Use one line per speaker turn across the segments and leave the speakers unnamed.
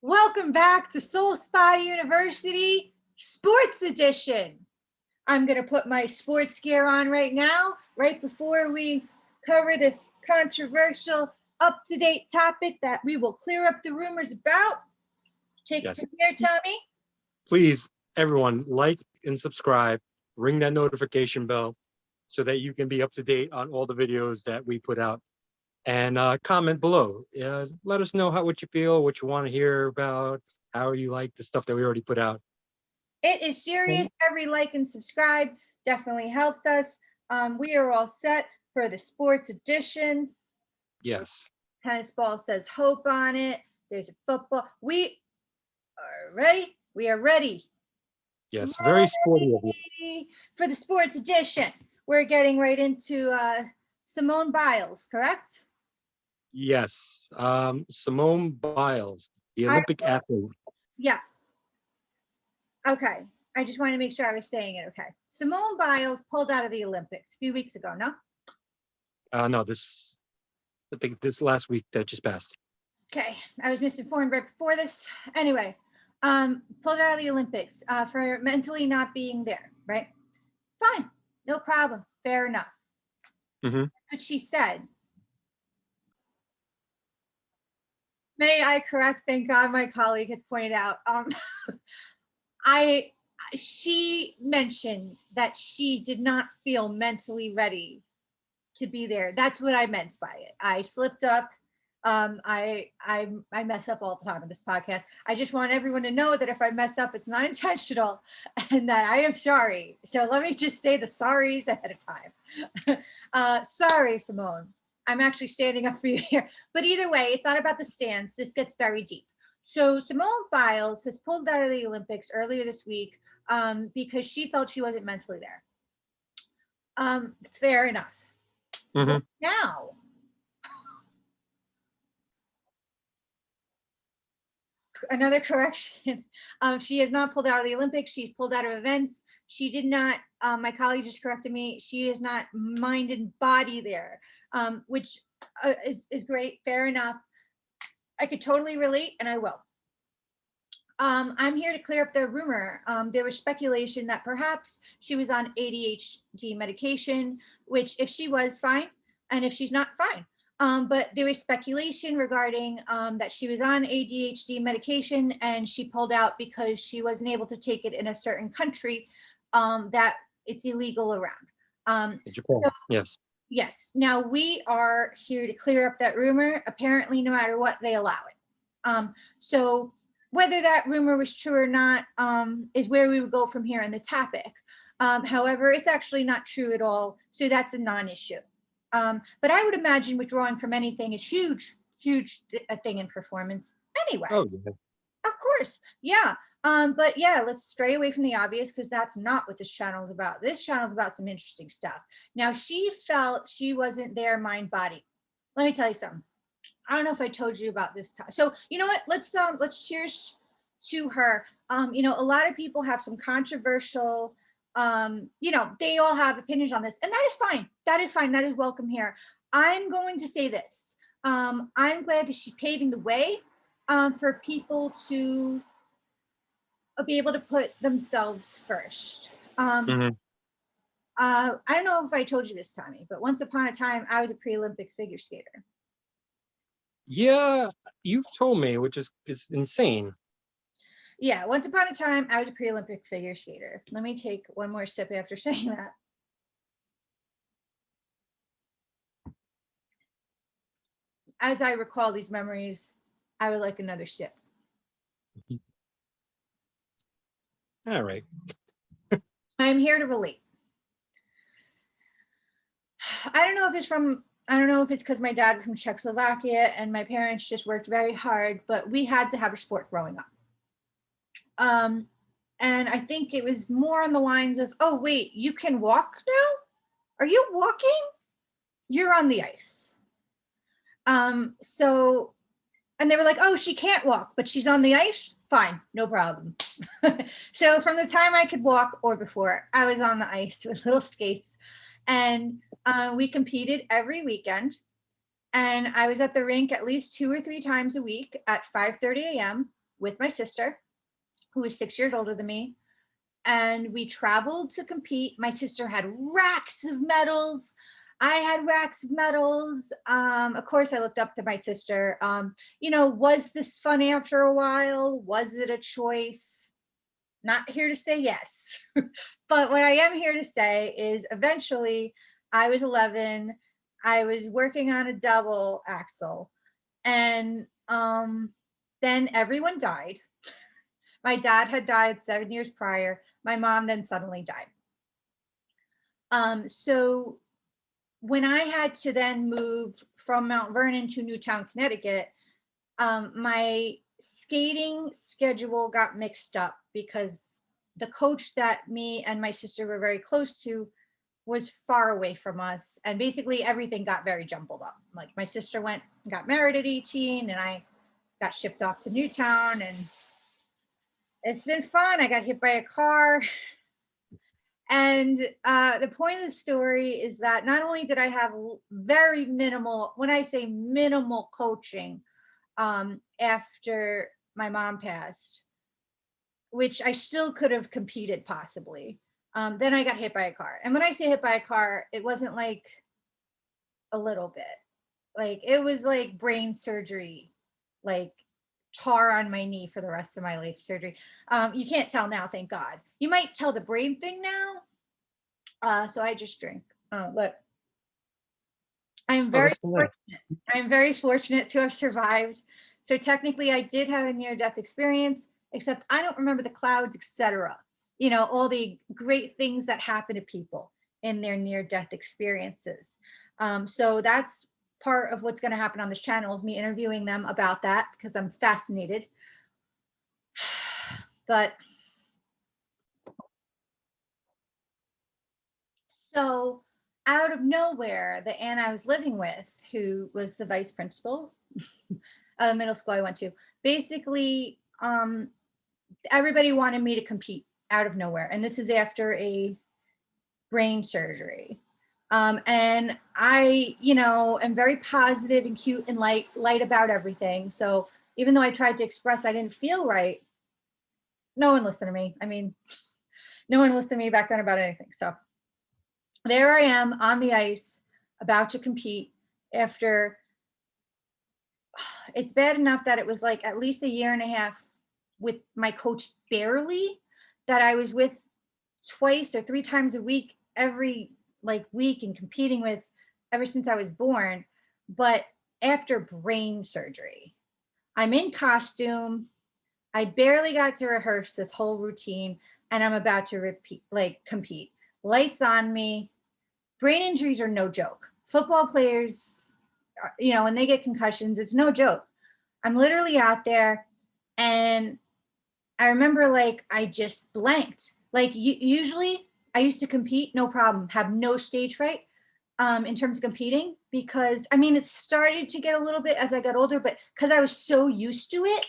Welcome back to Soul Spa University Sports Edition. I'm going to put my sports gear on right now, right before we cover this controversial, up-to-date topic that we will clear up the rumors about. Take it from here, Tommy.
Please, everyone, like and subscribe, ring that notification bell so that you can be up to date on all the videos that we put out. And comment below. Let us know what you feel, what you want to hear about, how you like the stuff that we already put out.
It is serious. Every like and subscribe definitely helps us. We are all set for the sports edition.
Yes.
Tennis ball says hope on it. There's a football. We are ready. We are ready.
Yes, very sporty of you.
For the sports edition, we're getting right into Simone Biles, correct?
Yes, Simone Biles, the Olympic athlete.
Yeah. Okay. I just wanted to make sure I was saying it okay. Simone Biles pulled out of the Olympics a few weeks ago, no?
No, I think this last week that just passed.
Okay. I was misinformed right before this. Anyway, pulled out of the Olympics for mentally not being there, right? Fine. No problem. Fair enough.
Mm-hmm.
But she said, may I correct? Thank God my colleague has pointed out. She mentioned that she did not feel mentally ready to be there. That's what I meant by it. I slipped up. I mess up all the time in this podcast. I just want everyone to know that if I mess up, it's not intentional and that I am sorry. So let me just say the sorries ahead of time. Sorry, Simone. I'm actually standing up for you here. But either way, it's not about the stance. This gets very deep. So Simone Biles has pulled out of the Olympics earlier this week because she felt she wasn't mentally there. Fair enough.
Mm-hmm.
Now, another correction. She has not pulled out of the Olympics. She's pulled out of events. She did not, my colleague just corrected me, she is not mind and body there, which is great, fair enough. I could totally relate, and I will. I'm here to clear up the rumor. There was speculation that perhaps she was on ADHD medication, which if she was, fine, and if she's not, fine. But there was speculation regarding that she was on ADHD medication and she pulled out because she wasn't able to take it in a certain country that it's illegal around.
Japan, so, yes.
Yes. Now we are here to clear up that rumor. Apparently, no matter what, they allow it. So whether that rumor was true or not is where we would go from here in the topic. However, it's actually not true at all. So that's a non-issue. But I would imagine withdrawing from anything is huge thing in performance anyway.
Oh, yeah.
Of course. Yeah. But yeah, let's stray away from the obvious because that's not what this channel is about. This channel is about some interesting stuff. Now, she felt she wasn't there mind body. Let me tell you something. I don't know if I told you about this time. So you know what? Let's cheers to her. A lot of people have some controversial they all have opinions on this, and that is fine. That is fine. That is welcome here. I'm going to say this. I'm glad that she's paving the way for people to be able to put themselves first. I don't know if I told you this, Tommy, but once upon a time, I was a pre-Olympic figure skater.
Yeah, you've told me, which is insane.
Yeah, once upon a time, I was a pre-Olympic figure skater. Let me take one more sip after saying that. As I recall these memories, I would like another sip.
All right.
I'm here to relate. I don't know if it's because my dad was from Czechoslovakia and my parents just worked very hard, but we had to have a sport growing up. And I think it was more on the lines of, oh, wait, you can walk now? Are you walking? You're on the ice. And they were like, oh, she can't walk, but she's on the ice? Fine, no problem. So from the time I could walk or before, I was on the ice with little skates. And we competed every weekend. And I was at the rink at least 2 or 3 times a week at 5:30 a.m. with my sister, who is 6 years older than me. And we traveled to compete. My sister had racks of medals. I had racks of medals. Of course, I looked up to my sister. Was this fun after a while? Was it a choice? Not here to say yes. But what I am here to say is eventually I was 11. I was working on a double axel. And then everyone died. My dad had died 7 years prior. My mom then suddenly died. So when I had to then move from Mount Vernon to Newtown, Connecticut, my skating schedule got mixed up because the coach that me and my sister were very close to was far away from us. And basically everything got very jumbled up. Like my sister went and got married at 18 and I got shipped off to Newtown, and it's been fun. I got hit by a car. And the point of the story is that not only did I have very minimal, when I say minimal coaching after my mom passed, which I still could have competed possibly, then I got hit by a car. And when I say hit by a car, it wasn't like a little bit. Like it was like brain surgery, like tar on my knee for the rest of my life surgery. You can't tell now, thank God. You might tell the brain thing now. So I just drink. But I'm very fortunate. I'm very fortunate to have survived. So technically I did have a near-death experience, except I don't remember the clouds, etc. All the great things that happen to people in their near-death experiences. So that's part of what's going to happen on this channel, is me interviewing them about that, because I'm fascinated. But so out of nowhere, the aunt I was living with, who was the vice principal of the middle school I went to, basically everybody wanted me to compete out of nowhere. And this is after a brain surgery. And I, am very positive and cute and light about everything. So even though I tried to express I didn't feel right, no one listened to me. I mean, no one listened to me back then about anything. So there I am on the ice about to compete after, it's bad enough that it was like at least a year and a half with my coach barely, that I was with twice or three times a week, every week, and competing with ever since I was born. But after brain surgery, I'm in costume. I barely got to rehearse this whole routine, and I'm about to compete. Lights on me. Brain injuries are no joke. Football players, when they get concussions, it's no joke. I'm literally out there, and I remember I just blanked. Usually I used to compete, no problem, have no stage fright in terms of competing, because it started to get a little bit as I got older, but because I was so used to it,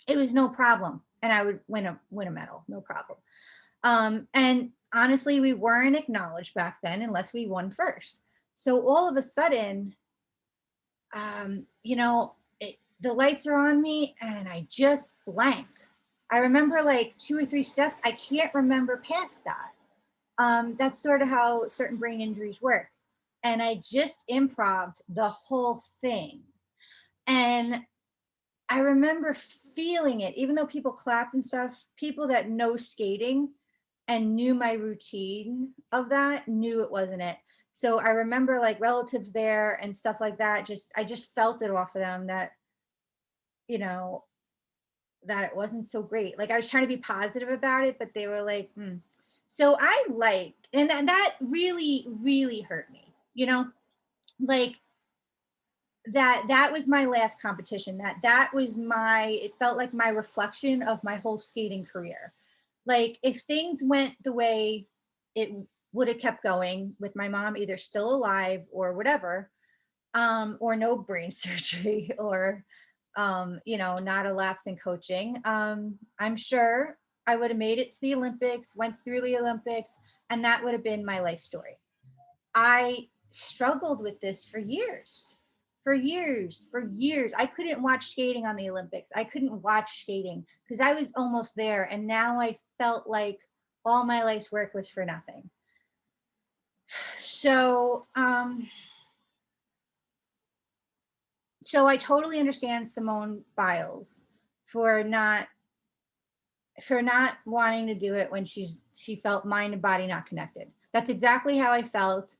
it was no problem. And I would win a medal, no problem. And honestly, we weren't acknowledged back then unless we won first. So all of a sudden, the lights are on me and I just blank. I remember 2 or 3 steps. I can't remember past that. That's sort of how certain brain injuries work. And I just improv'd the whole thing. And I remember feeling it, even though people clapped and stuff, people that know skating and knew my routine of that knew it wasn't it. So I remember relatives there and stuff like that. I just felt it off of them that, that it wasn't so great. I was trying to be positive about it, but they were like, So and that really, really hurt me, that was my last competition. That was it felt like my reflection of my whole skating career. If things went the way it would have kept going, with my mom either still alive or whatever, or no brain surgery, or not a lapse in coaching, I'm sure I would have made it to the Olympics, went through the Olympics, and that would have been my life story. I struggled with this for years. For years, I couldn't watch skating on the Olympics. I couldn't watch skating because I was almost there. And now I felt like all my life's work was for nothing. So, so I totally understand Simone Biles for not wanting to do it when she felt mind and body not connected. That's exactly how I felt.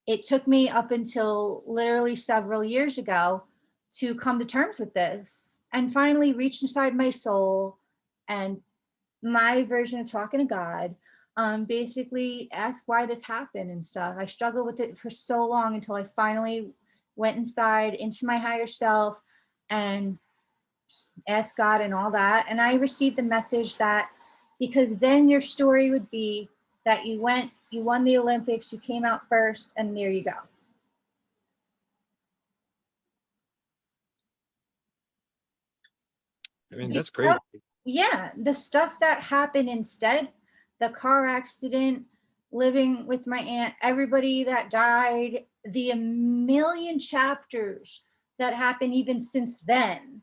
It took me up until literally several years ago to come to terms with this and finally reach inside my soul and my version of talking to God, basically ask why this happened and stuff. I struggled with it for so long until I finally went inside into my higher self and asked God and all that. And I received the message that because then your story would be that you won the Olympics, you came out first, and there you go.
I mean, that's great.
Yeah, the stuff that happened instead, the car accident, living with my aunt, everybody that died, the million chapters that happened even since then,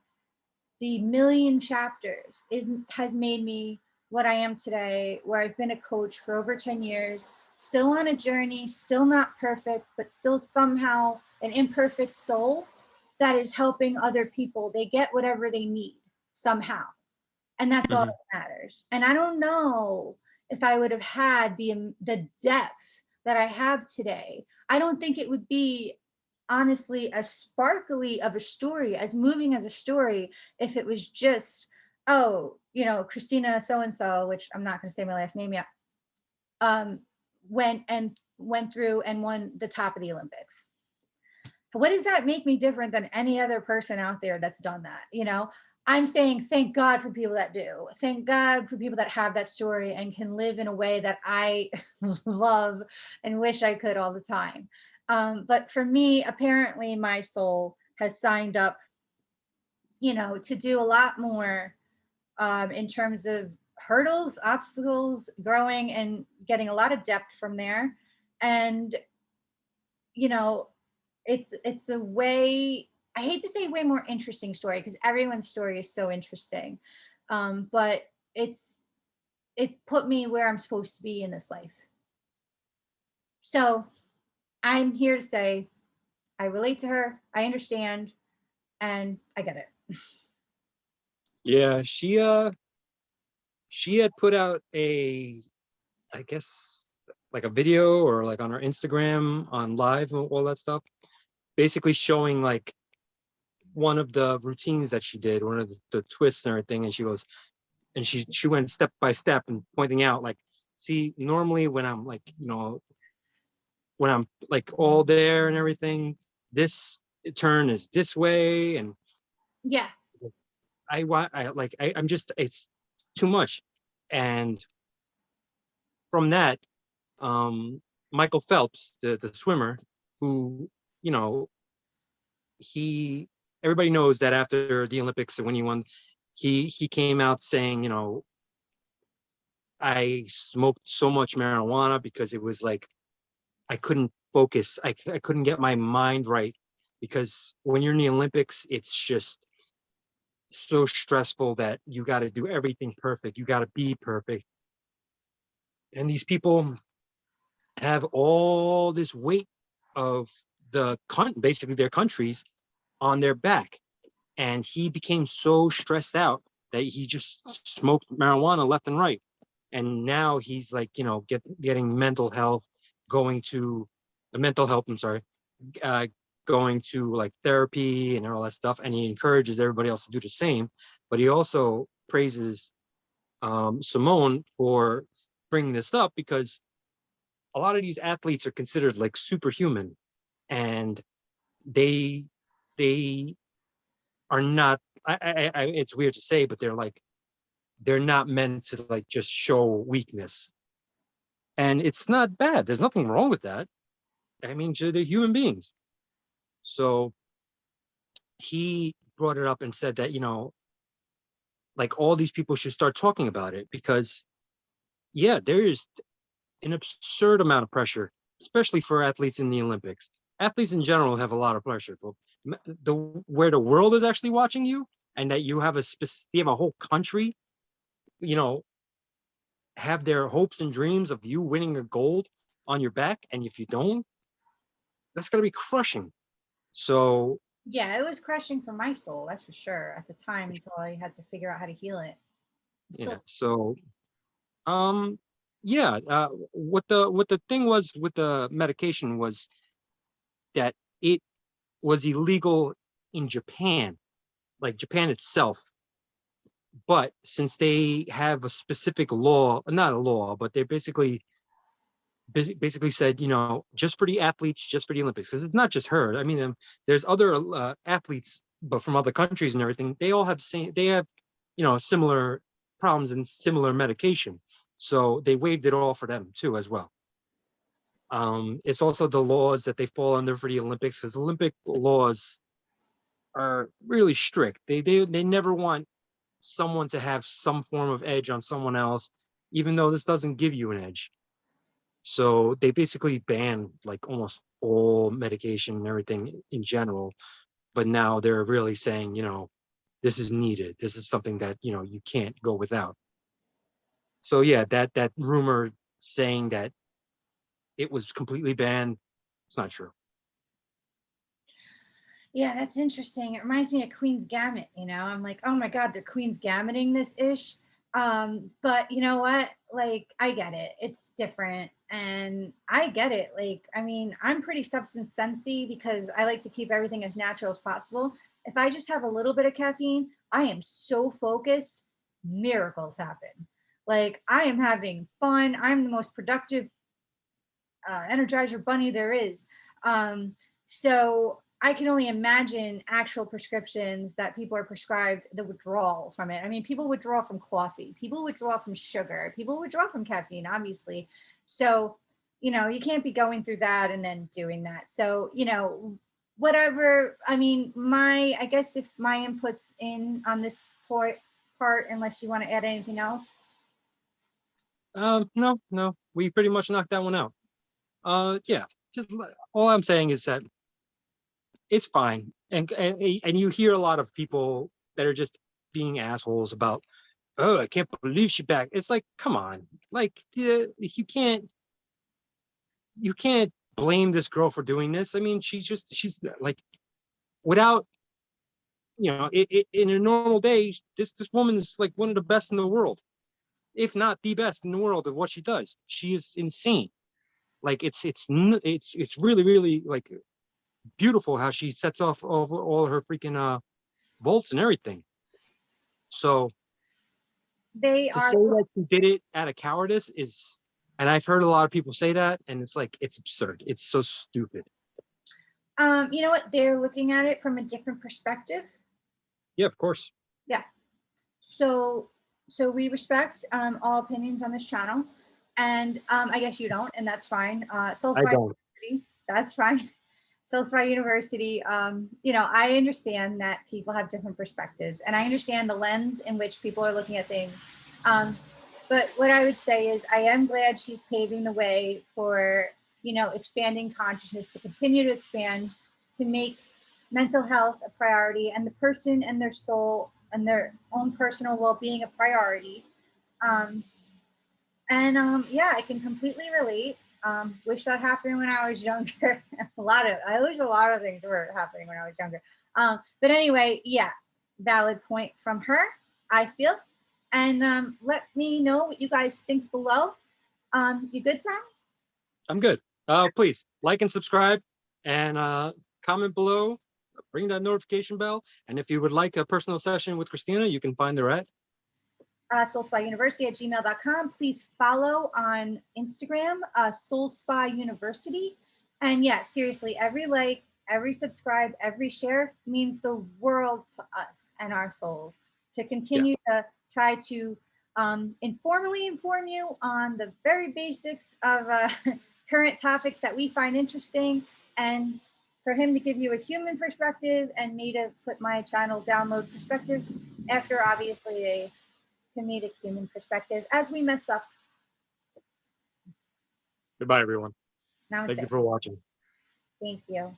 the million chapters has made me what I am today, where I've been a coach for over 10 years, still on a journey, still not perfect, but still somehow an imperfect soul that is helping other people. They get whatever they need somehow. And that's all that matters. And I don't know if I would have had the depth that I have today. I don't think it would be honestly as sparkly of a story, as moving as a story, if it was just, oh, Christina so and so, which I'm not going to say my last name yet, went through and won the top of the Olympics. What does that make me different than any other person out there that's done that? I'm saying thank God for people that do. Thank God for people that have that story and can live in a way that I love and wish I could all the time. But for me, apparently my soul has signed up, to do a lot more in terms of hurdles, obstacles, growing and getting a lot of depth from there. And, it's a way, I hate to say way more interesting story because everyone's story is so interesting. But it put me where I'm supposed to be in this life. So I'm here to say I relate to her, I understand, and I get it.
Yeah, she had put out I guess like a video or like on her Instagram on live and all that stuff, basically showing like one of the routines that she did, one of the twists and everything. And she goes, and she went step by step and pointing out like, see, normally when I'm like, when I'm like all there and everything, this turn is this way. And
Yeah.
I'm just, it's too much. And from that, Michael Phelps, the swimmer, who, you know, he everybody knows that after the Olympics when he won, he came out saying, I smoked so much marijuana because it was like I couldn't focus. I couldn't get my mind right because when you're in the Olympics, it's just so stressful that you got to do everything perfect. You got to be perfect. And these people have all this weight of basically their countries on their back. And he became so stressed out that he just smoked marijuana left and right. And now he's like, getting going to mental health, I'm sorry, uh, going to like therapy and all that stuff. And he encourages everybody else to do the same. But he also praises Simone for bringing this up because a lot of these athletes are considered like superhuman, and they they are not. It's weird to say, but they're not meant to like just show weakness, and it's not bad. There's nothing wrong with that. I mean, they're human beings. So he brought it up and said that like all these people should start talking about it because yeah, there is an absurd amount of pressure, especially for athletes in the Olympics. Athletes in general have a lot of pressure, but where the world is actually watching you, and that you have you have a whole country, you know, have their hopes and dreams of you winning a gold on your back, and if you don't, that's gonna be crushing. So
Yeah, it was crushing for my soul, that's for sure, at the time, until I had to figure out how to heal it. I'm
yeah,
still.
so um yeah, what the thing was with the medication was that it was illegal in Japan, like Japan itself. But since they have a specific law, not a law, but they basically said, just for the athletes, just for the Olympics, because it's not just her. I mean, there's other athletes, but from other countries and everything. They all have they have, similar problems and similar medication. So they waived it all for them too, as well. It's also the laws that they fall under for the Olympics, because Olympic laws are really strict. They never want someone to have some form of edge on someone else, even though this doesn't give you an edge. So they basically banned like almost all medication and everything in general. But now they're really saying, this is needed. This is something that, you can't go without. So yeah, that rumor saying that it was completely banned, it's not true.
Yeah, that's interesting. It reminds me of Queen's Gambit, I'm like, oh my God, they're Queen's Gambiting this ish. But you know what? Like, I get it. It's different. And I get it. Like, I mean, I'm pretty substance sensy because I like to keep everything as natural as possible. If I just have a little bit of caffeine, I am so focused, miracles happen. Like, I am having fun. I'm the most productive Energizer bunny there is. So I can only imagine actual prescriptions that people are prescribed, the withdrawal from it. I mean, people withdraw from coffee, people withdraw from sugar, people withdraw from caffeine, obviously. So, you can't be going through that and then doing that. So, whatever. I mean, I guess if my input's in on this part, unless you want to add anything else.
No, we pretty much knocked that one out. Yeah, just all I'm saying is that it's fine, and you hear a lot of people that are just being assholes about, oh, I can't believe she back. It's like, come on, like, you can't blame this girl for doing this. I mean, she's like, without, in a normal day, this woman is like one of the best in the world, if not the best in the world of what she does. She is insane. Like, it's really, really, like, beautiful how she sets off over all her freaking volts and everything. So
They
to
are.
say that she did it out of cowardice is, and I've heard a lot of people say that, and it's like, it's absurd. It's so stupid.
You know what? They're looking at it from a different perspective.
Yeah, of course.
Yeah. So we respect all opinions on this channel, and I guess you don't, and that's fine. Soul
I
Spy
don't.
University, that's fine. Soul Spy University. I understand that people have different perspectives, and I understand the lens in which people are looking at things. But what I would say is, I am glad she's paving the way for expanding consciousness to continue to expand, to make mental health a priority, and the person and their soul and their own personal well-being a priority. Um, and yeah, I can completely relate. Wish that happened when I was younger. I wish a lot of things were happening when I was younger. But anyway, yeah, valid point from her, I feel. And let me know what you guys think below. You good, Tom?
I'm good. Please like and subscribe, and comment below. Ring that notification bell. And if you would like a personal session with Christina, you can find her at
soulspyuniversity@gmail.com. Please follow on Instagram, Soul Spy University. And yeah, seriously, every like, every subscribe, every share means the world to us and our souls, to continue to try to informally inform you on the very basics of current topics that we find interesting, and for him to give you a human perspective and me to put my channel download perspective after obviously a comedic human perspective as we mess up.
Goodbye, everyone. Thank you
Namaste.
for watching.
Thank you.